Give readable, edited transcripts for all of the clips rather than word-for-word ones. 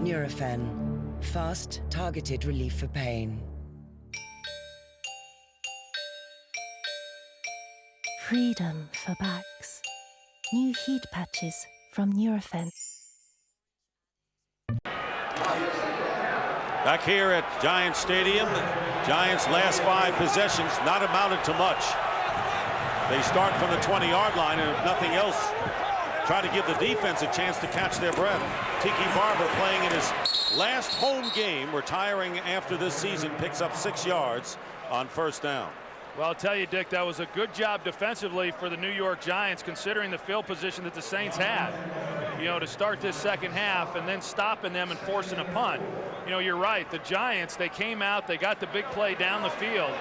Nurofen. Fast, targeted relief for pain. Freedom for backs. New heat patches from Nurofen. Back here at Giants Stadium, Giants' last 5 possessions not amounted to much. They start from the 20-yard line, and if nothing else, try to give the defense a chance to catch their breath. Tiki Barber, playing in his last home game, retiring after this season, picks up 6 yards on first down. Well, I'll tell you, Dick, that was a good job defensively for the New York Giants, considering the field position that the Saints had. You know, to start this second half and then stopping them and forcing a punt. You know, you're right. The Giants, they came out, they got the big play down the field.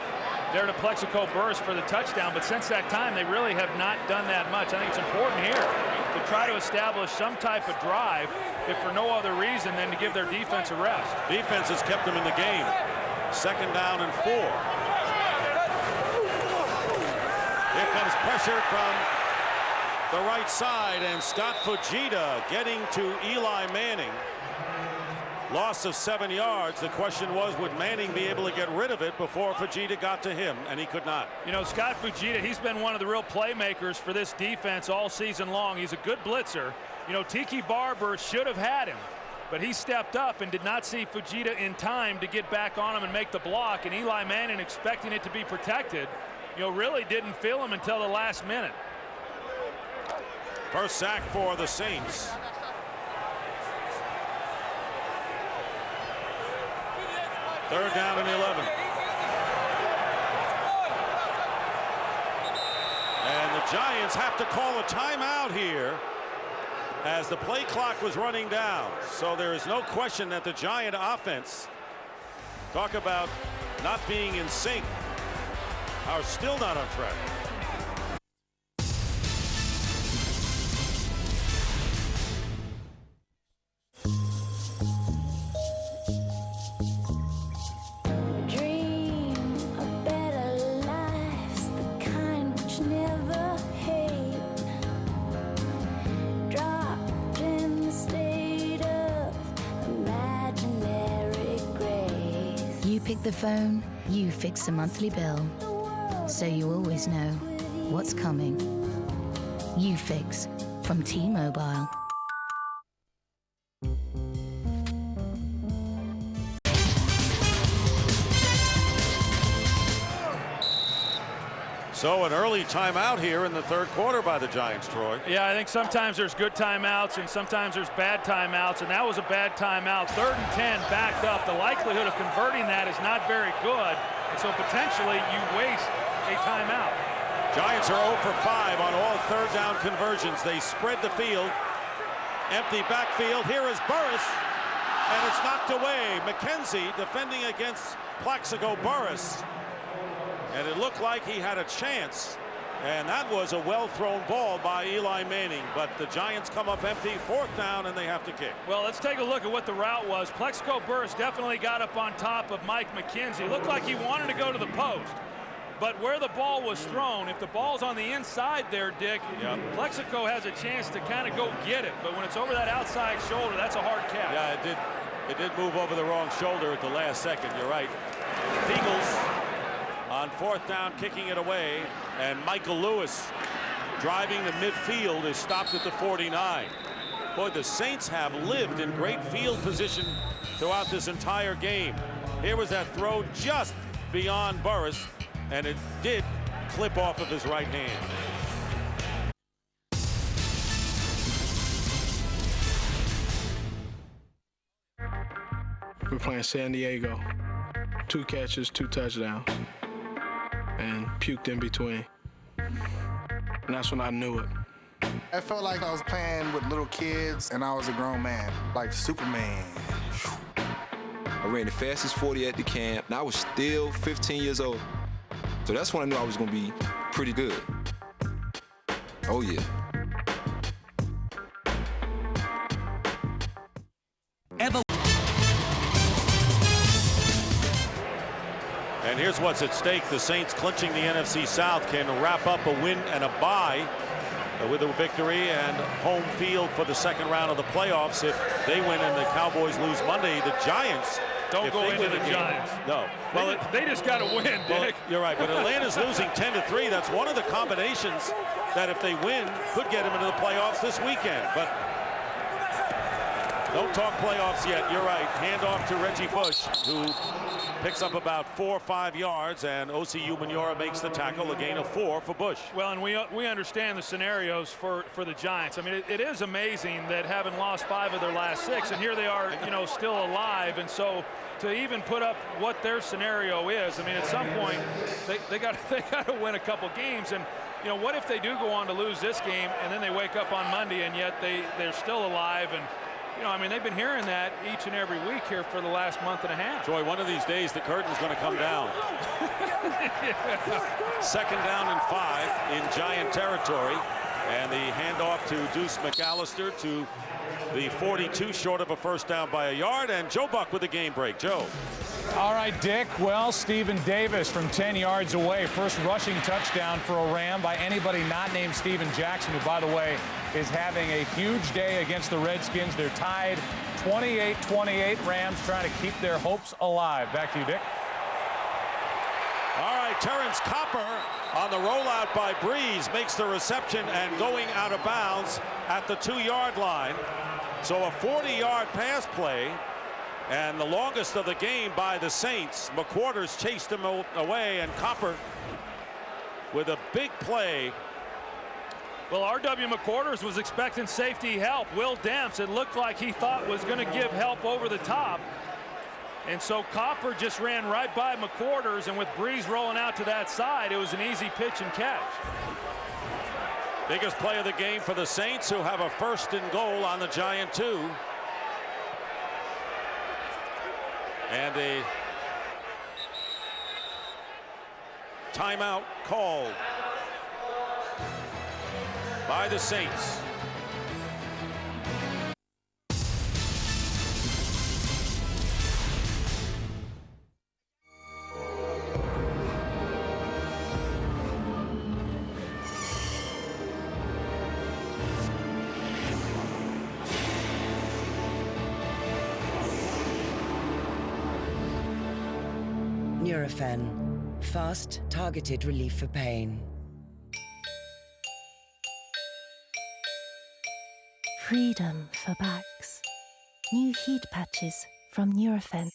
There to Plexico Burress for the touchdown, but since that time, they really have not done that much. I think it's important here to try to establish some type of drive, if for no other reason than to give their defense a rest. Defense has kept them in the game. Second down and 4. Here comes pressure from the right side, and Scott Fujita getting to Eli Manning. Loss of 7 yards. The question was, would Manning be able to get rid of it before Fujita got to him, and he could not. You know, Scott Fujita, he's been one of the real playmakers for this defense all season long. He's a good blitzer. You know, Tiki Barber should have had him, but he stepped up and did not see Fujita in time to get back on him and make the block, and Eli Manning, expecting it to be protected, you know, really didn't feel him until the last minute. First sack for the Saints. Third down and 11. And the Giants have to call a timeout here as the play clock was running down. So there is no question that the Giant offense, talk about not being in sync, are still not on track. You pick the phone, you fix the monthly bill, so you always know what's coming. You Fix from T-Mobile. So an early timeout here in the third quarter by the Giants, Troy. Yeah, I think sometimes there's good timeouts and sometimes there's bad timeouts, and that was a bad timeout. 3rd and 10 backed up. The likelihood of converting that is not very good, and so potentially you waste a timeout. Giants are 0 for 5 on all third down conversions. They spread the field. Empty backfield. Here is Burress, and it's knocked away. McKenzie defending against Plaxico Burress. And it looked like he had a chance, and that was a well-thrown ball by Eli Manning, but the Giants come up empty, 4th down, and they have to kick. Well, let's take a look at what the route was. Plaxico Burress definitely got up on top of Mike McKenzie. It looked like he wanted to go to the post, but where the ball was thrown, if the ball's on the inside there, Dick, Plaxico has a chance to kind of go get it, but when it's over that outside shoulder, that's a hard catch. Yeah, it did move over the wrong shoulder at the last second. You're right. Eagles on 4th down, kicking it away, and Michael Lewis driving to midfield is stopped at the 49. Boy, the Saints have lived in great field position throughout this entire game. Here was that throw just beyond Burress, and it did clip off of his right hand. We're playing San Diego. 2 catches, 2 touchdowns, and puked in between. And that's when I knew it. I felt like I was playing with little kids and I was a grown man, like Superman. I ran the fastest 40 at the camp, and I was still 15 years old. So that's when I knew I was gonna be pretty good. Oh yeah. And here's what's at stake. The Saints, clinching the NFC South, can wrap up a win and a bye with a victory and home field for the second round of the playoffs. If they win and the Cowboys lose Monday, the Giants don't go into the Giants. No. Well, they just got to win, well, Dick. you're right, but Atlanta's losing 10-3. That's one of the combinations that if they win could get them into the playoffs this weekend. But don't talk playoffs yet. You're right. Hand off to Reggie Bush, who picks up about 4 or 5 yards, and OCU Manura makes the tackle, a gain of 4 for Bush. Well, and we understand the scenarios for the Giants. I mean, it is amazing that having lost 5 of their last 6, and here they are, you know, still alive. And so to even put up what their scenario is, I mean, at some point they got to win a couple games. And you know, what if they do go on to lose this game, and then they wake up on Monday and yet they're still alive? And you know, I mean, they've been hearing that each and every week here for the last month and a half. Joy, one of these days the curtain's going to come down. Second down and 5 in Giant territory, and the handoff to Deuce McAllister to the 42, short of a first down by a yard, and Joe Buck with the game break. Joe. All right, Dick. Well, Stephen Davis from 10 yards away. First rushing touchdown for a Ram by anybody not named Steven Jackson, who, by the way, is having a huge day against the Redskins. They're tied 28-28. Rams trying to keep their hopes alive. Back to you, Dick. All right, Terrence Copper on the rollout by Breeze makes the reception and going out of bounds at the 2-yard line. So a 40-yard pass play, and the longest of the game by the Saints. McQuarters chased him away, and Copper with a big play. Well, R.W. McQuarters was expecting safety help. Will Demps, it looked like he thought was going to give help over the top. And so Copper just ran right by McQuarters, and with Breeze rolling out to that side, it was an easy pitch and catch. Biggest play of the game for the Saints, who have a 1st and goal on the Giant 2. And a timeout called by the Saints. Nurofen. Fast, targeted relief for pain. Freedom for backs. New heat patches from Nurofen.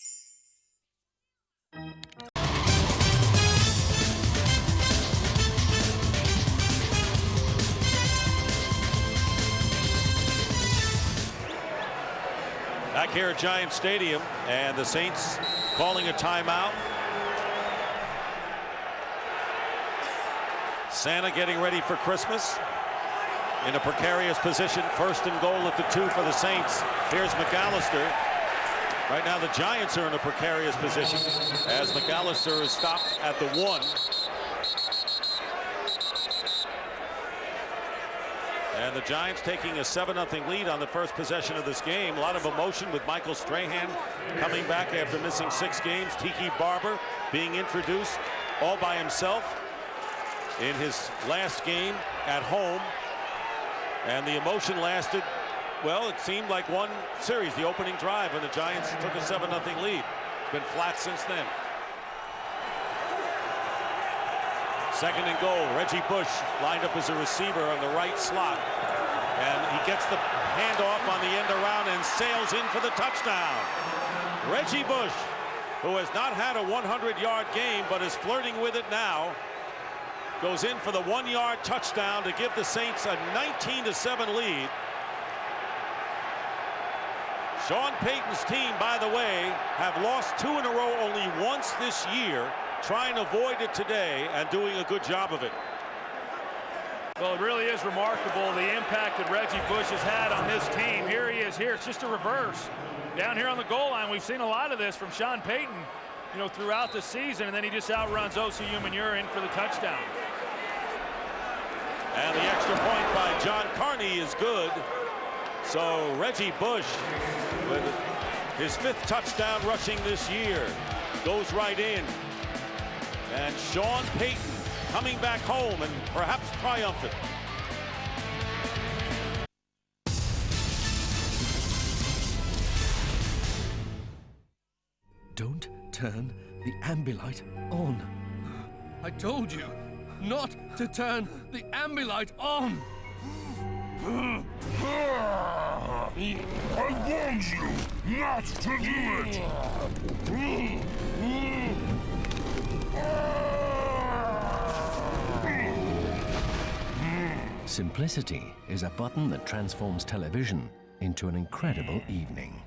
Back here at Giant Stadium, and the Saints calling a timeout. Santa getting ready for Christmas in a precarious position. 1st and goal at the 2 for the Saints. Here's McAllister. Right now the Giants are in a precarious position as McAllister is stopped at the 1. And the Giants taking a 7-0 lead on the first possession of this game. A lot of emotion with Michael Strahan coming back after missing 6 games. Tiki Barber being introduced all by himself in his last game at home. And the emotion lasted, well, it seemed like one series, the opening drive, when the Giants took a 7-0 lead. It's been flat since then. 2nd and goal. Reggie Bush lined up as a receiver on the right slot. And he gets the handoff on the end around and sails in for the touchdown. Reggie Bush, who has not had a 100-yard game but is flirting with it now, goes in for the 1-yard touchdown to give the Saints a 19-7 lead. Sean Payton's team, by the way, have lost 2 in a row only once this year, trying to avoid it today and doing a good job of it. Well, it really is remarkable the impact that Reggie Bush has had on this team. Here he is here. It's just a reverse. Down here on the goal line, we've seen a lot of this from Sean Payton, you know, throughout the season, and then he just outruns OCU Manura in for the touchdown. And the extra point by John Carney is good. So Reggie Bush, with his 5th touchdown rushing this year, goes right in. And Sean Payton coming back home and perhaps triumphant. Don't turn the ambilight on. I told you not to turn the ambilight on. I warned you not to do it. Simplicity is a button that transforms television into an incredible evening.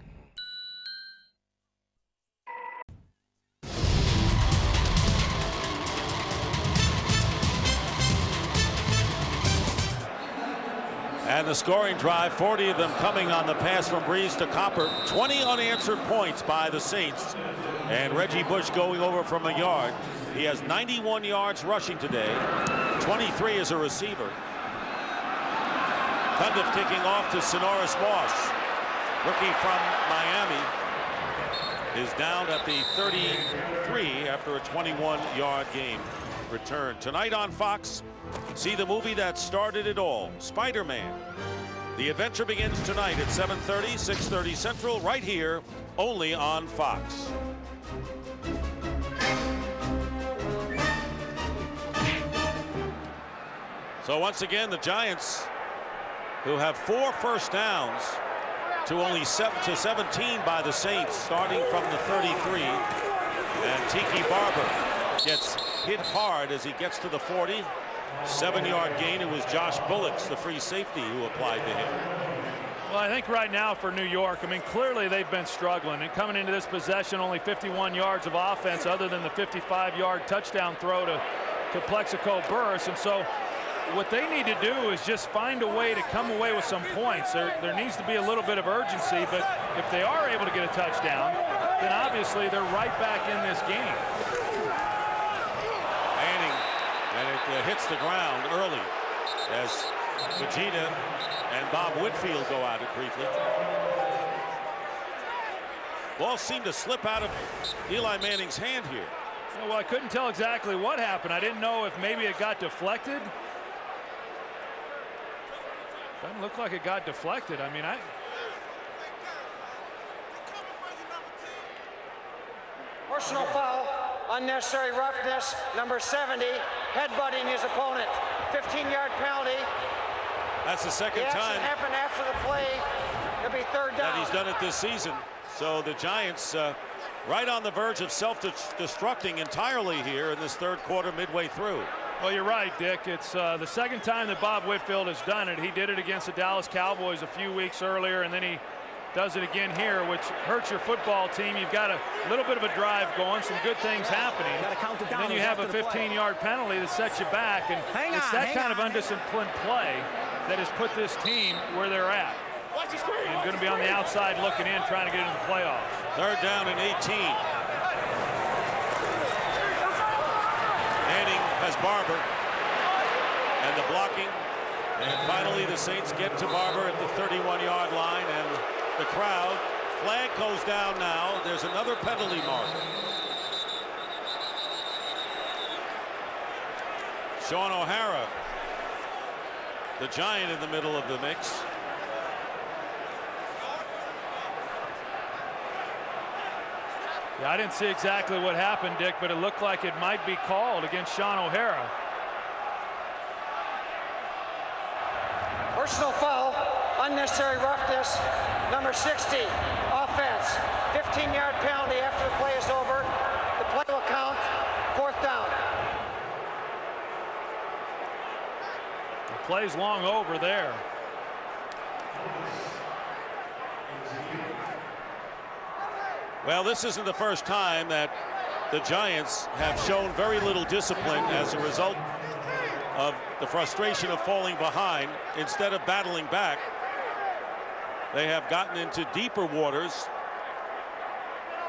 And the scoring drive, 40 of them coming on the pass from Breeze to Copper. 20 unanswered points by the Saints. And Reggie Bush going over from a yard. He has 91 yards rushing today, 23 as a receiver. Cundiff kicking off to Sonoris Moss. Rookie from Miami is down at the 33 after a 21-yard game return. Tonight on Fox, see the movie that started it all, Spider-Man. The adventure begins tonight at 7:30, 6:30 Central, right here, only on Fox. So once again, the Giants, who have 4 first downs to only 17 by the Saints, starting from the 33. And Tiki Barber gets hit hard as he gets to the 40. 7-yard gain. It was Josh Bullocks, the free safety, who applied to him. Well, I think right now for New York, I mean, clearly they've been struggling. And coming into this possession, only 51 yards of offense other than the 55-yard touchdown throw to Plexico Burress. And so what they need to do is just find a way to come away with some points. There needs to be a little bit of urgency, but if they are able to get a touchdown, then obviously they're right back in this game. Manning, and it hits the ground early as Vegeta and Bob Whitfield go at it briefly. Ball seemed to slip out of Eli Manning's hand here. Well, I couldn't tell exactly what happened. I didn't know if maybe it got deflected. Doesn't look like it got deflected. I mean, Personal foul, unnecessary roughness, number 70, headbutting his opponent. 15-yard penalty. That's the second the time happened after the play. It'll be third down. That he's done it this season. So the Giants right on the verge of self-destructing entirely here in this third quarter, midway through. Well, you're right, Dick. It's the second time that Bob Whitfield has done it. He did it against the Dallas Cowboys a few weeks earlier, and then he does it again here, which hurts your football team. You've got a little bit of a drive going, some good things happening. And then you have a 15-yard penalty that sets you back. And it's that kind of undisciplined play that has put this team where they're at. And going to be on the outside looking in, trying to get into the playoffs. Third down and 18. Manning has Barber. And the blocking. And finally the Saints get to Barber at the 31-yard line. And the crowd, flag goes down now. There's another penalty mark. Sean O'Hara, the Giant, in the middle of the mix. Yeah, I didn't see exactly what happened, Dick, but it looked like it might be called against Sean O'Hara. Personal foul, unnecessary roughness, number 60, offense. 15-yard penalty after the play is over. The play will count, fourth down. The play's long over there. Well, this isn't the first time that the Giants have shown very little discipline as a result of the frustration of falling behind. Instead of battling back, they have gotten into deeper waters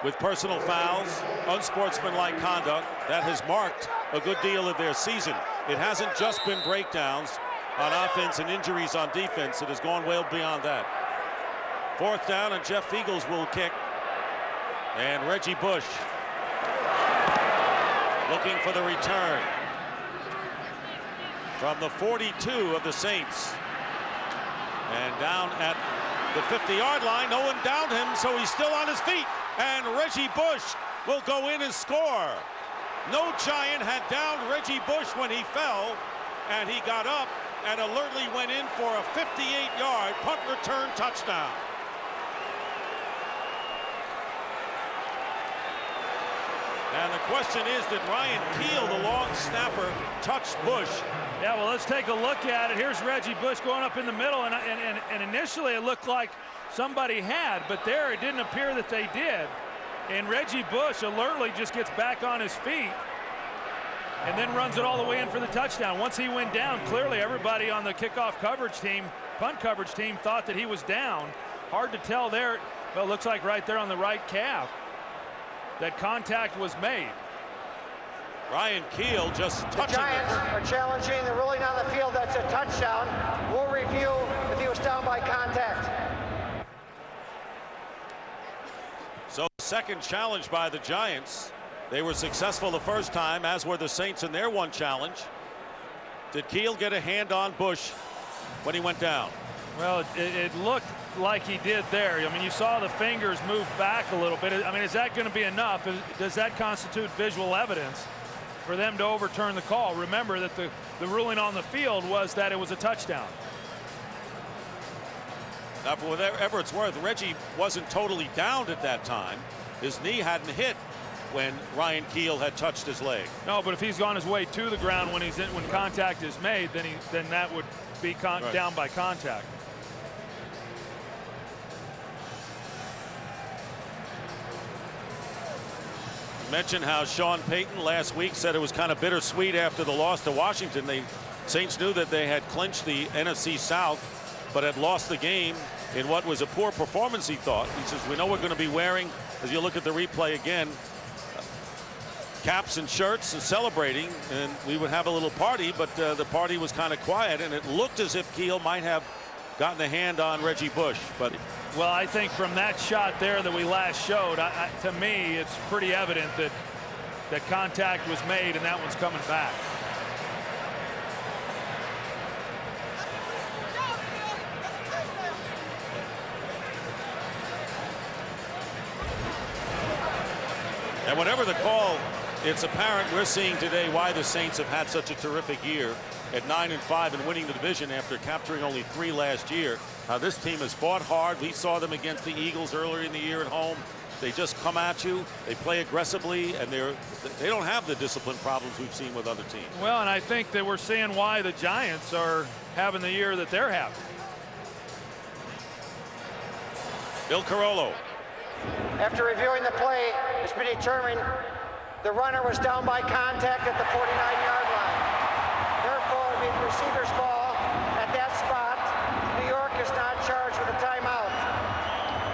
with personal fouls, unsportsmanlike conduct that has marked a good deal of their season. It hasn't just been breakdowns on offense and injuries on defense. It has gone well beyond that. Fourth down, and Jeff Eagles will kick. And Reggie Bush looking for the return from the 42 of the Saints. And down at the 50-yard line, no one downed him, so he's still on his feet. And Reggie Bush will go in and score. No Giant had downed Reggie Bush when he fell, and he got up and alertly went in for a 58-yard punt return touchdown. And the question is, did Ryan Keel, the long snapper, touch Bush? Yeah, well, let's take a look at it. Here's Reggie Bush going up in the middle, and initially it looked like somebody had, but there it didn't appear that they did. And Reggie Bush alertly just gets back on his feet and then runs it all the way in for the touchdown. Once he went down, clearly everybody on the kickoff coverage team, punt coverage team, thought that he was down. Hard to tell there. Well, it looks like right there on the right calf that contact was made. Ryan Keel just touching the Giants are challenging the ruling on the field. That's a touchdown. We'll review if he was down by contact. So second challenge by the Giants. They were successful the first time, as were the Saints in their one challenge. Did Keel get a hand on Bush when he went down? Well, it looked like he did there. I mean, you saw the fingers move back a little bit. I mean, is that going to be enough? Does that constitute visual evidence for them to overturn the call? Remember that the ruling on the field was that it was a touchdown. Now, for whatever it's worth, Reggie wasn't totally downed at that time. His knee hadn't hit when Ryan Keel had touched his leg. No, but if he's on his way to the ground when when contact is made, then that would be right. Down by contact. Mentioned how Sean Payton last week said it was kind of bittersweet after the loss to Washington. Saints knew that they had clinched the NFC South, but had lost the game in what was a poor performance, he thought. He says, we know we're going to be wearing, as you look at the replay again, caps and shirts and celebrating, and we would have a little party, but the party was kind of quiet, and it looked as if Keel might have gotten a hand on Reggie Bush. But well, I think from that shot there that we last showed, to me, it's pretty evident that contact was made, and that one's coming back. And whatever the call, it's apparent we're seeing today why the Saints have had such a terrific year at 9-5 and winning the division after capturing only 3 last year. This team has fought hard. We saw them against the Eagles earlier in the year at home. They just come at you. They play aggressively, and they don't have the discipline problems we've seen with other teams. Well, and I think that we're seeing why the Giants are having the year that they're having. Bill Carollo. After reviewing the play, it's been determined the runner was down by contact at the 49-yard line. Therefore, it will be the receiver's ball at that spot. New York is not charged with a timeout.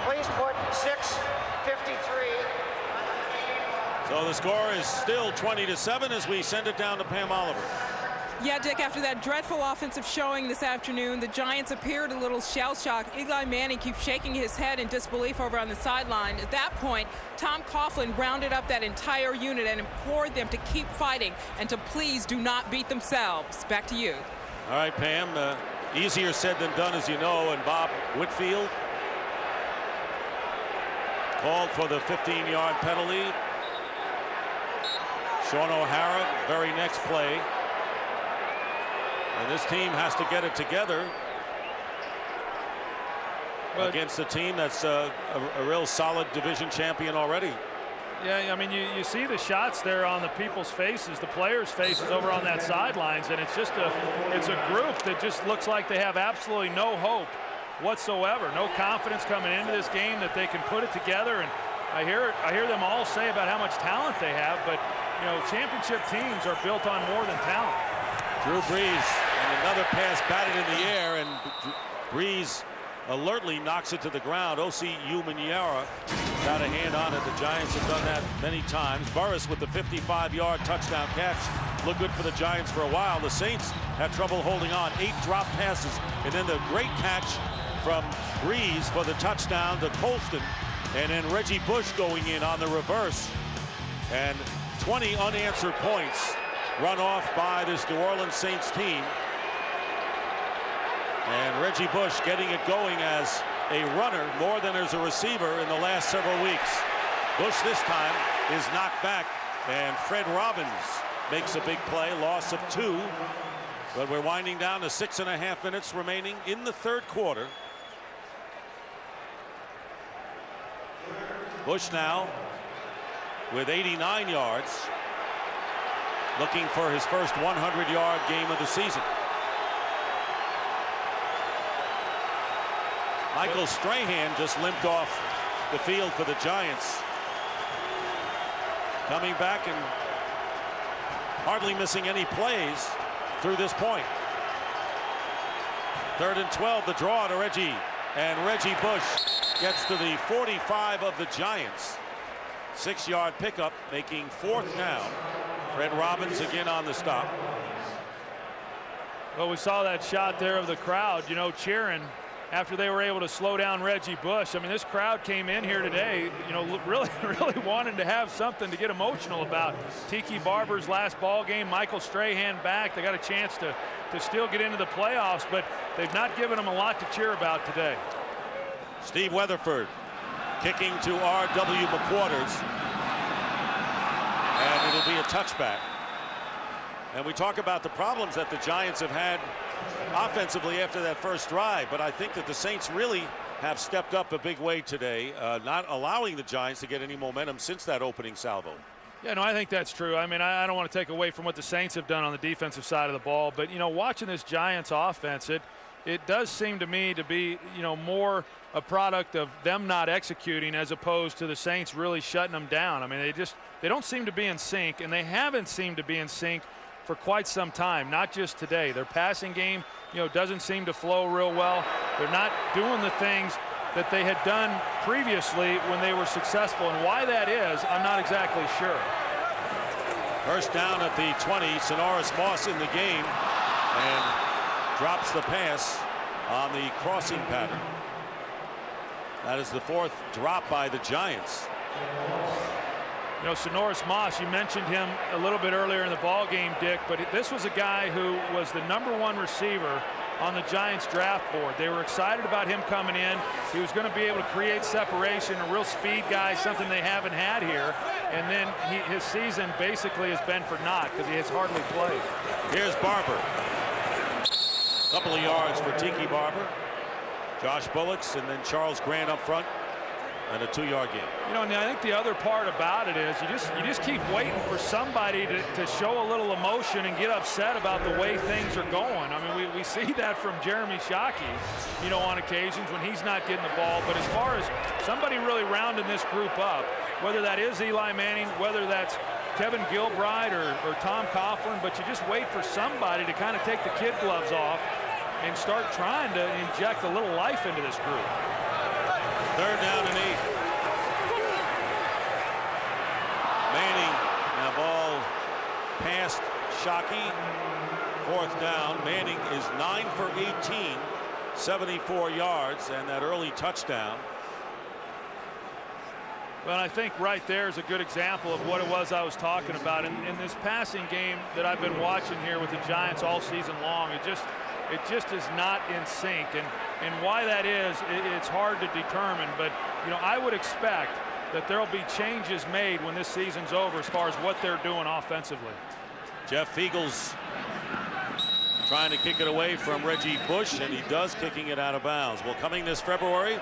Please put 6:53. So the score is still 20-7 as we send it down to Pam Oliver. Yeah, Dick, after that dreadful offensive showing this afternoon, the Giants appeared a little shell-shocked. Eli Manning keeps shaking his head in disbelief over on the sideline. At that point, Tom Coughlin rounded up that entire unit and implored them to keep fighting and to please do not beat themselves. Back to you. All right, Pam. Easier said than done, as you know, and Bob Whitfield called for the 15-yard penalty. Sean O'Hara, very next play. And this team has to get it together against a team that's a real solid division champion already. Yeah, I mean, you see the shots there on the people's faces, the players' faces over on that sidelines, and it's just it's a group that just looks like they have absolutely no hope whatsoever, no confidence coming into this game that they can put it together. And I hear them all say about how much talent they have, but you know, championship teams are built on more than talent. Drew Brees, and another pass batted in the air, and Brees alertly knocks it to the ground. O.C. Umanyiora got a hand on it. The Giants have done that many times. Burris with the 55-yard touchdown catch. Looked good for the Giants for a while. The Saints had trouble holding on. 8 drop passes, and then the great catch from Brees for the touchdown to Colston, and then Reggie Bush going in on the reverse, and 20 unanswered points run off by this New Orleans Saints team. And Reggie Bush getting it going as a runner more than as a receiver in the last several weeks. Bush this time is knocked back, and Fred Robbins makes a big play, loss of 2. But we're winding down to 6.5 minutes remaining in the third quarter. Bush now with 89 yards, looking for his first 100-yard game of the season. Michael Strahan just limped off the field for the Giants. Coming back and hardly missing any plays through this point. 3rd and 12, the draw to Reggie. And Reggie Bush gets to the 45 of the Giants. 6-yard pickup, making 4th down. Fred Robbins again on the stop. Well, we saw that shot there of the crowd, you know, cheering after they were able to slow down Reggie Bush. I mean, this crowd came in here today, you know, really wanting to have something to get emotional about. Tiki Barber's last ball game, Michael Strahan back. They got a chance to still get into the playoffs, but they've not given them a lot to cheer about today. Steve Weatherford kicking to R.W. McQuarters, and it'll be a touchback. And we talk about the problems that the Giants have had offensively after that first drive, but I think that the Saints really have stepped up a big way today, not allowing the Giants to get any momentum since that opening salvo. Yeah, no, I think that's true. I mean, I don't want to take away from what the Saints have done on the defensive side of the ball, but, you know, watching this Giants offense, it does seem to me to be, you know, more a product of them not executing as opposed to the Saints really shutting them down. I mean, they don't seem to be in sync, and they haven't seemed to be in sync for quite some time, not just today. Their passing game, you know, doesn't seem to flow real well. They're not doing the things that they had done previously when they were successful, and why that is, I'm not exactly sure. First down at the 20, Sonoris Moss in the game, and drops the pass on the crossing pattern. That is the 4th drop by the Giants. You know, Sonoris Moss, you mentioned him a little bit earlier in the ball game, Dick, but this was a guy who was the #1 receiver on the Giants draft board. They were excited about him coming in. He was going to be able to create separation, a real speed guy, something they haven't had here. And then his season basically has been for naught because he has hardly played. Here's Barber. Couple of yards for Tiki Barber. Josh Bullocks and then Charles Grant up front. And a 2-yard gain. You know, and I think the other part about it is you just keep waiting for somebody to show a little emotion and get upset about the way things are going. I mean, we see that from Jeremy Shockey, you know, on occasions when he's not getting the ball. But as far as somebody really rounding this group up, whether that is Eli Manning, whether that's Kevin Gilbride or Tom Coughlin, but you just wait for somebody to kind of take the kid gloves off and start trying to inject a little life into this group. 3rd down and 8. Manning, now ball past Shockey. 4th down. Manning is 9 for 18, 74 yards, and that early touchdown. Well, I think right there is a good example of what it was I was talking about in this passing game that I've been watching here with the Giants all season long. It just is not in sync, and why that is, it's hard to determine. But you know, I would expect that there'll be changes made when this season's over as far as what they're doing offensively. Jeff Feagles trying to kick it away from Reggie Bush, and he does, kicking it out of bounds. Well, coming this February,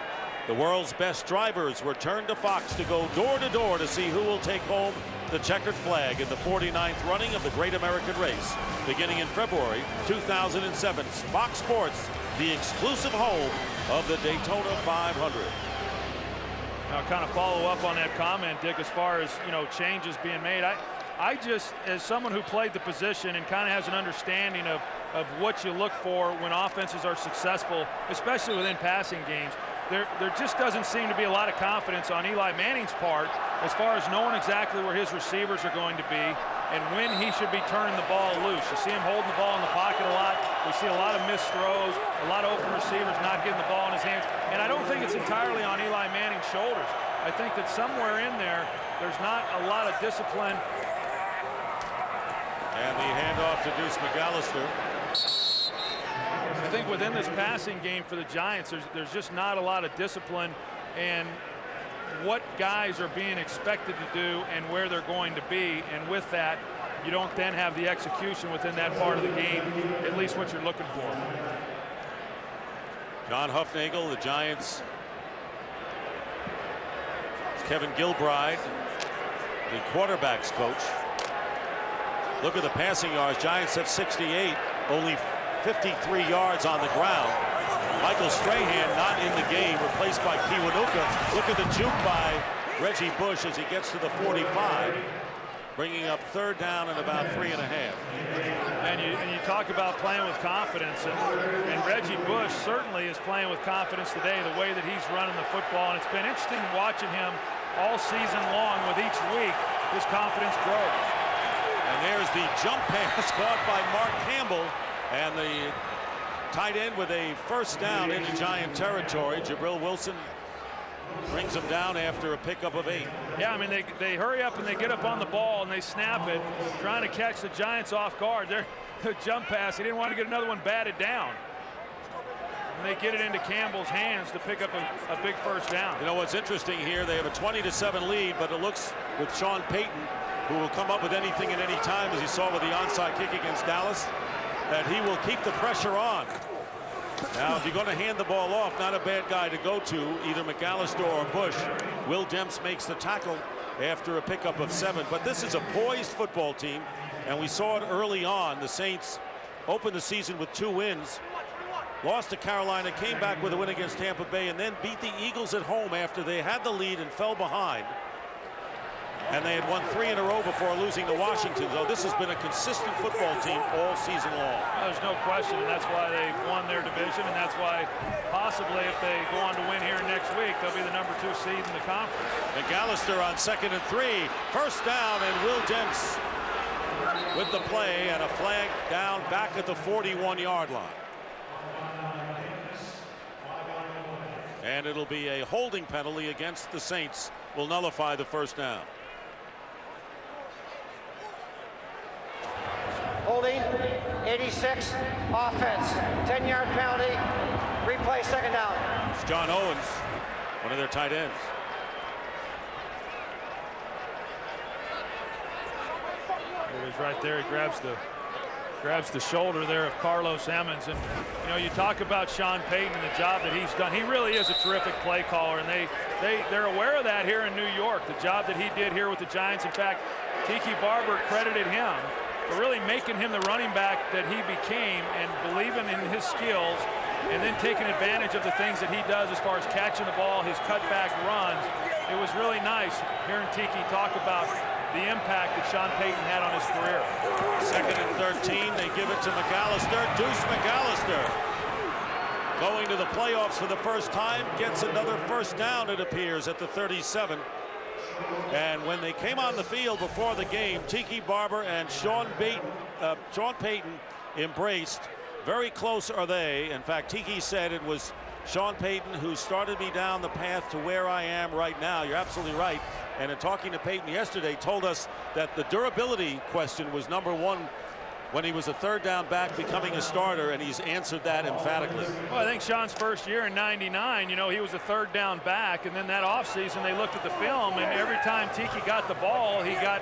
the world's best drivers return to Fox to go door to door to see who will take home the checkered flag in the 49th running of the Great American Race. Beginning in February 2007, Fox Sports, the exclusive home of the Daytona 500. Now, kind of follow up on that comment, Dick, as far as, you know, changes being made. I just, as someone who played the position and kind of has an understanding of what you look for when offenses are successful, especially within passing games, there just doesn't seem to be a lot of confidence on Eli Manning's part as far as knowing exactly where his receivers are going to be and when he should be turning the ball loose. You see him holding the ball in the pocket a lot. We see a lot of missed throws, a lot of open receivers not getting the ball in his hands. And I don't think it's entirely on Eli Manning's shoulders. I think that somewhere in there's not a lot of discipline. And the handoff to Deuce McAllister. I think within this passing game for the Giants, there's just not a lot of discipline, and what guys are being expected to do and where they're going to be, and with that, you don't then have the execution within that part of the game, at least what you're looking for. John Hufnagel, the Giants. It's Kevin Gilbride, the quarterback's coach. Look at the passing yards. Giants have 68, only 53 yards on the ground. Michael Strahan not in the game, replaced by Kiwanuka. Look at the juke by Reggie Bush as he gets to the 45. Bringing up third down and about 3.5. And you talk about playing with confidence, and Reggie Bush certainly is playing with confidence today, the way that he's running the football. And it's been interesting watching him all season long. With each week, his confidence grows. And there's the jump pass caught by Mark Campbell, and the tight end with a first down into Giant territory. Jabril Wilson brings him down after a pickup of 8. Yeah, I mean, they hurry up and they get up on the ball and they snap it, trying to catch the Giants off guard. They're the jump pass. He didn't want to get another one batted down. And they get it into Campbell's hands to pick up a big first down. You know what's interesting here? They have a 20-7 lead, but it looks with Sean Payton, who will come up with anything at any time, as he saw with the onside kick against Dallas, that he will keep the pressure on. Now, if you're going to hand the ball off, not a bad guy to go to, either McAllister or Bush. Will Demps makes the tackle after a pickup of 7. But this is a poised football team, and we saw it early on. The Saints opened the season with 2 wins, lost to Carolina, came back with a win against Tampa Bay, and then beat the Eagles at home after they had the lead and fell behind. And they had won 3 in a row before losing to Washington. So this has been a consistent football team all season long. There's no question, and that's why they won their division, and that's why possibly if they go on to win here next week, they'll be the number 2 seed in the conference. McAllister on 2nd and 3. First down, and Will Demps with the play, and a flag down back at the 41-yard line. And it'll be a holding penalty against the Saints. Will nullify the first down. Holding, 86, offense, 10-yard penalty, replay, 2nd down. It's John Owens, one of their tight ends. He's right there. He grabs the shoulder there of Carlos Emmons. And you know, you talk about Sean Payton and the job that he's done. He really is a terrific play caller, and they're aware of that here in New York, the job that he did here with the Giants. In fact, Tiki Barber credited him for really making him the running back that he became, and believing in his skills, and then taking advantage of the things that he does as far as catching the ball, his cutback runs. It was really nice hearing Tiki talk about the impact that Sean Payton had on his career. 2nd and 13, they give it to McAllister. Deuce McAllister, going to the playoffs for the first time, gets another first down, it appears, at the 37. And when they came on the field before the game, Tiki Barber and Sean Payton embraced. Very close are they. In fact, Tiki said it was Sean Payton who started me down the path to where I am right now. You're absolutely right. And in talking to Payton yesterday, told us that the durability question was #1 when he was a 3rd down back becoming a starter, and he's answered that emphatically. Well, I think Sean's first year in '99, you know, he was a 3rd down back, and then that offseason they looked at the film, and every time Tiki got the ball, he got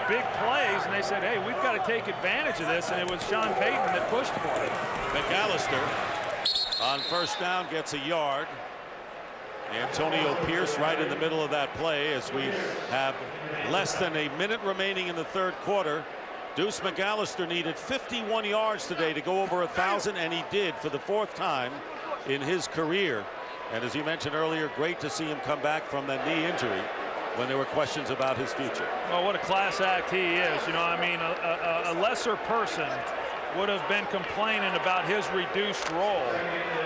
big plays, and they said, hey, we've got to take advantage of this, and it was Sean Payton that pushed for it. McAllister on first down gets a yard. Antonio Pierce right in the middle of that play as we have less than a minute remaining in the 3rd quarter. Deuce McAllister needed 51 yards today to go over 1,000, and he did for the 4th time in his career. And as you mentioned earlier, great to see him come back from that knee injury when there were questions about his future. Well, what a class act he is. You know, I mean, a lesser person would have been complaining about his reduced role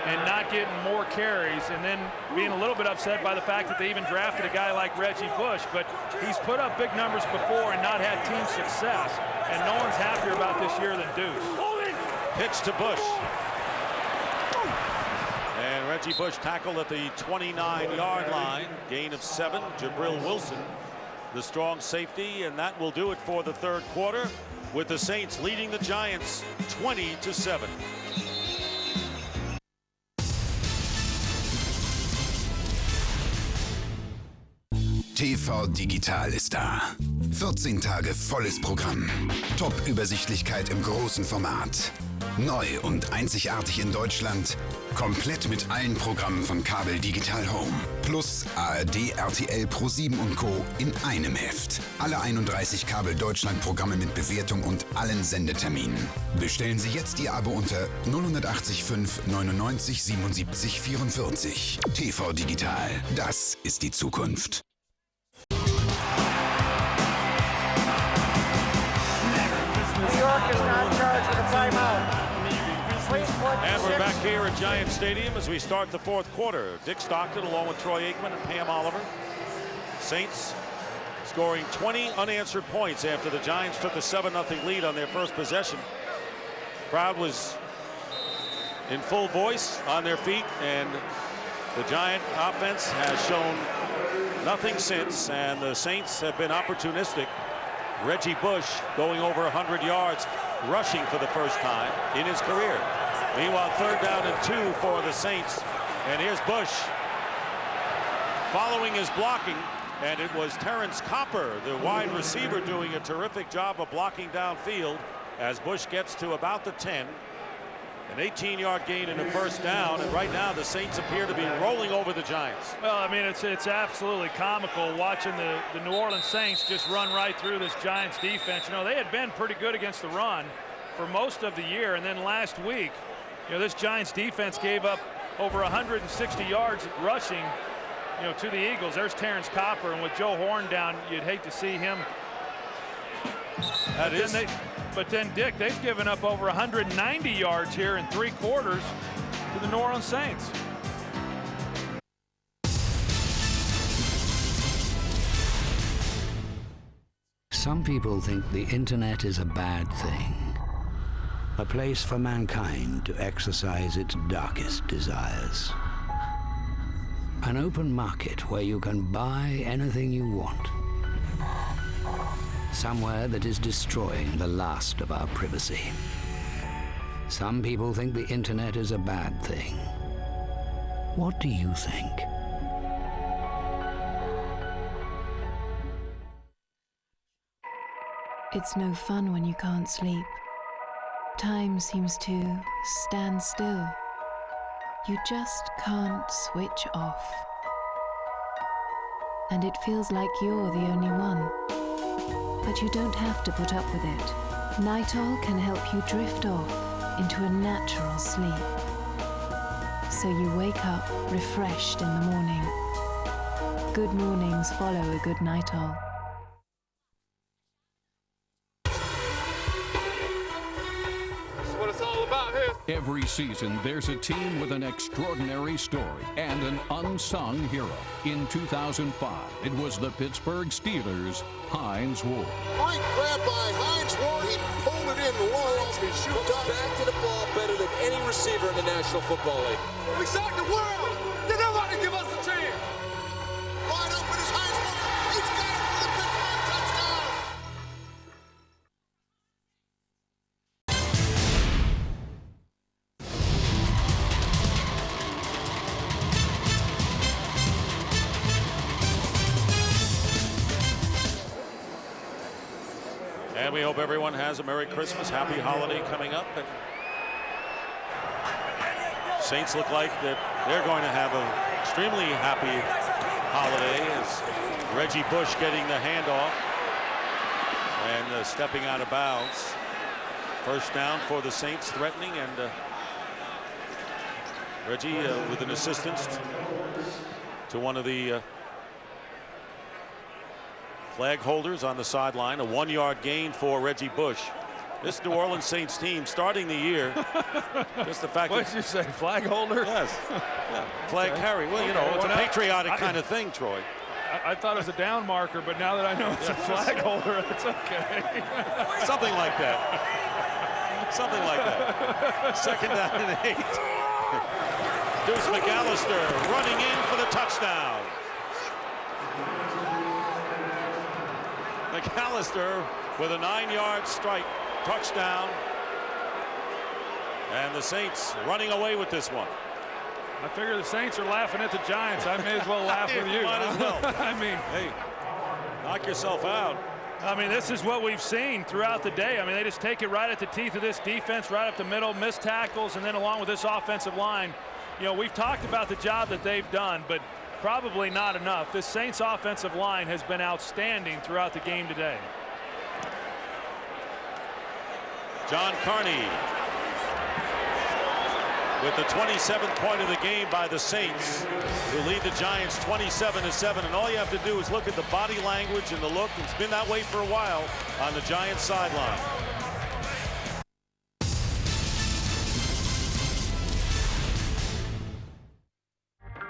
and not getting more carries, and then being a little bit upset by the fact that they even drafted a guy like Reggie Bush. But he's put up big numbers before and not had team success, and no one's happier about this year than Deuce. Pitch to Bush. And Reggie Bush tackled at the 29-yard line. Gain of 7. Jabril Wilson, the strong safety, and that will do it for the 3rd quarter, with the Saints leading the Giants 20-7. TV Digital ist da. 14 Tage volles Programm. Top-Übersichtlichkeit im großen Format. Neu und einzigartig in Deutschland. Komplett mit allen Programmen von Kabel Digital Home. Plus ARD, RTL, Pro7 und Co. in einem Heft. Alle 31 Kabel Deutschland Programme mit Bewertung und allen Sendeterminen. Bestellen Sie jetzt Ihr Abo unter 080 5 99 77 44. TV Digital, das ist die Zukunft. New York is not charged with a timeout. And we're back here at Giant Stadium as we start the fourth quarter. Dick Stockton along with Troy Aikman and Pam Oliver. Saints scoring 20 unanswered points after the Giants took a 7-0 lead on their first possession. Crowd was in full voice, on their feet, and the Giant offense has shown nothing since, and the Saints have been opportunistic. Reggie Bush going over 100 yards, rushing for the first time in his career. Meanwhile, 3rd down and 2 for the Saints. And here's Bush following his blocking, and it was Terrence Copper, the wide receiver, doing a terrific job of blocking downfield as Bush gets to about the 10. An 18-yard gain and a 1st down, and right now the Saints appear to be rolling over the Giants. Well, I mean, it's absolutely comical watching the New Orleans Saints just run right through this Giants defense. You know, they had been pretty good against the run for most of the year, and then last week, you know, this Giants defense gave up over 160 yards rushing, you know, to the Eagles. There's Terrence Copper, and with Joe Horn down, you'd hate to see him. But then, Dick, they've given up over 190 yards here in 3 quarters to the New Orleans Saints. Some people think the internet is a bad thing, a place for mankind to exercise its darkest desires. An open market where you can buy anything you want. Somewhere that is destroying the last of our privacy. Some people think the internet is a bad thing. What do you think? It's no fun when you can't sleep. Time seems to stand still. You just can't switch off. And it feels like you're the only one. But you don't have to put up with it. Nitol can help you drift off into a natural sleep. So you wake up refreshed in the morning. Good mornings follow a good Nitol. Every season, there's a team with an extraordinary story and an unsung hero. In 2005, it was the Pittsburgh Steelers' Hines Ward. Great grab by Hines Ward. He pulled it in long. He shoots back to the ball better than any receiver in the National Football League. We shocked the world. Did nobody give us a chance? Wide open is Hines Ward. He's got it for the Pittsburgh touchdown. And we hope everyone has a Merry Christmas, Happy Holiday coming up. And Saints look like that they're going to have an extremely happy holiday as Reggie Bush getting the handoff and stepping out of bounds. 1st down for the Saints, threatening, and Reggie with an assistance to one of the flag holders on the sideline. A 1-yard gain for Reggie Bush. This New Orleans Saints team starting the year, just the fact what did you say, flag holder? Yes. Yeah. Flag carry. Well, you know, it's a patriotic kind of thing, Troy. I thought it was a down marker, but now that I know it's a flag holder, it's okay. Something like that. Something like that. 2nd down and 8. Deuce McAllister running in for the touchdown. McAllister with a 9-yard strike, touchdown, and the Saints running away with this one. I figure the Saints are laughing at the Giants. I may as well laugh with you. Might as well. I mean, hey, Knock yourself out. I mean, this is what we've seen throughout the day. I mean, they just take it right at the teeth of this defense, right up the middle, missed tackles, and then along with this offensive line. You know, we've talked about the job that they've done, but probably not enough. This Saints offensive line has been outstanding throughout the game today. John Carney with the 27th point of the game by the Saints, who lead the Giants 27-7. And all you have to do is look at the body language and the look. It's been that way for a while on the Giants sideline.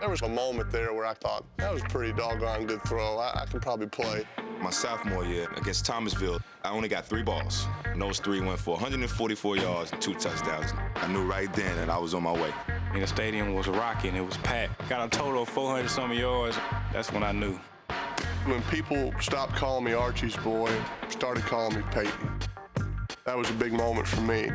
There was a moment there where I thought, that was a pretty doggone good throw. I can probably play. My sophomore year against Thomasville, I only got 3 balls. And those 3 went for 144 yards and 2 touchdowns. I knew right then that I was on my way. And the stadium was rocking, it was packed. Got a total of 400-some yards. That's when I knew. When people stopped calling me Archie's boy, started calling me Peyton, that was a big moment for me.